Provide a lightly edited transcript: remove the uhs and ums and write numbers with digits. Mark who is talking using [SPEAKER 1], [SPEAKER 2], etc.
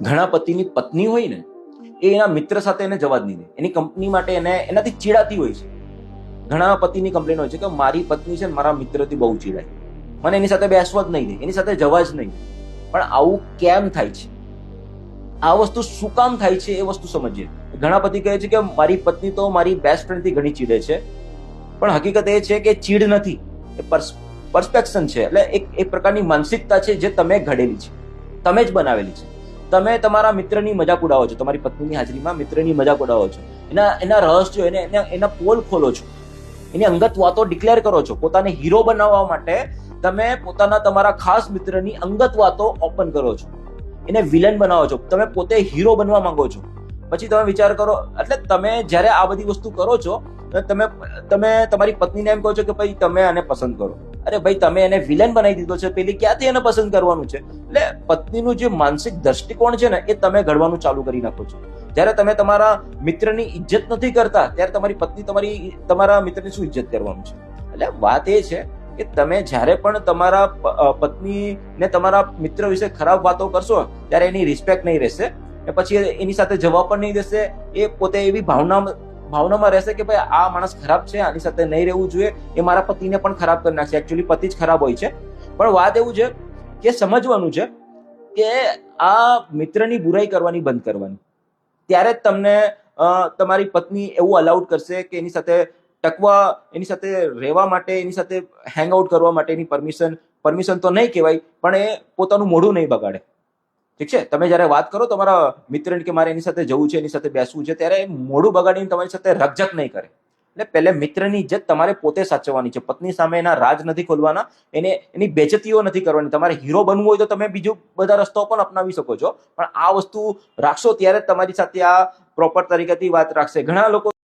[SPEAKER 1] ઘણા પતિની પત્ની હોય ને એ એના મિત્ર સાથે એને જવા જ નહીં દે, એની કંપની માટે એને એનાથી ચીડાતી હોય છે. ઘણા પતિની કમ્પ્લેન હોય છે કે મારી પત્ની છે ને મારા મિત્રથી બહુ ચીડાય, મને એની સાથે બેસવા જ નહીં દે, એની સાથે જવા જ નહીં. પણ આવું કેમ થાય છે? આ વસ્તુ શું કામ થાય છે એ વસ્તુ સમજીએ. ઘણા પતિ કહે છે કે મારી પત્ની તો મારી બેસ્ટ ફ્રેન્ડથી ઘણી ચીડે છે, પણ હકીકત એ છે કે ચીડ નથી, એ પરસ્પેક્શન છે. એટલે એક પ્રકારની માનસિકતા છે જે તમે ઘડેલી છે, તમે જ બનાવેલી છે. તમે તમારા મિત્રની મજાક ઉડાવો છો, તમારી પત્નીની હાજરીમાં મિત્રની મજાક ઉડાવો છો, એના રહસ્યો એના પોલ ખોલો છો, એની અંગત વાતો ડિક્લેર કરો છો. પોતાને હીરો બનાવવા માટે તમે તમારા ખાસ મિત્રની અંગત વાતો ઓપન કરો છો, એને વિલન બનાવો છો. તમે પોતે હીરો બનવા માંગો છો. પછી તમે વિચાર કરો, એટલે તમે જ્યારે આ બધી વસ્તુ કરો છો તમે તમારી પત્નીને એમ કહો છો કે ભાઈ તમે આને પસંદ કરો. અરે ભાઈ, તમે એને વિલન બનાવી દીધો છે, પેલી ક્યાંથી એને પસંદ કરવાનું છે? એટલે પત્નીનું જે માનસિક દ્રષ્ટિકોણ છે ને એ તમે ઘડવાનું ચાલુ કરી નાખો છો. જ્યારે તમે તમારા મિત્રની ઇજ્જત નથી કરતા ત્યારે તમારી પત્ની તમારા મિત્રની શું ઇજ્જત કરવાનું છે? એટલે વાત એ છે કે તમે જ્યારે પણ તમારા પત્નીને તમારા મિત્ર વિશે ખરાબ વાતો કરશો ત્યારે એની રિસ્પેક્ટ નહીં રહેશે, પછી એની સાથે જવા પણ નહીં દેશે. એ પોતે એવી ભાવનામાં રહેશે કે ભાઈ આ માણસ ખરાબ છે, આની સાથે નહીં રહેવું જોઈએ, એ મારા પતિને પણ ખરાબ કરી નાખશે. એકચ્યુઅલી પતિ જ ખરાબ હોય છે. પણ વાત એવું છે કે સમજવાનું છે કે આ મિત્રની બુરાઈ કરવાની બંધ કરવાની, ત્યારે જ તમને તમારી પત્ની એવું અલાઉડ કરશે કે એની સાથે ટકવા, એની સાથે રહેવા માટે, એની સાથે હેંગ આઉટ કરવા માટેની પરમિશન તો નહીં કહેવાય, પણ એ પોતાનું મોઢું નહીં બગાડે. ઠીક છે? તમે જ્યારે વાત કરો તમારા મિત્રને કે મારે એની સાથે જવું છે, એની સાથે બેસવું છે, ત્યારે મોઢું બગાડીને તમારી સાથે રકઝક નહીં કરે. એટલે પહેલે મિત્રની ઇજ્જત તમારે પોતે સાચવવાની છે. પત્ની સામે એના રાજ નથી ખોલવાના, એની બેજતીઓ નથી કરવાની. તમારે હીરો બનવું હોય તો તમે બીજું બધા રસ્તાઓ પણ અપનાવી શકો છો, પણ આ વસ્તુ રાખશો ત્યારે તમારી સાથે આ પ્રોપર તરીકેથી વાત રાખશે. ઘણા લોકો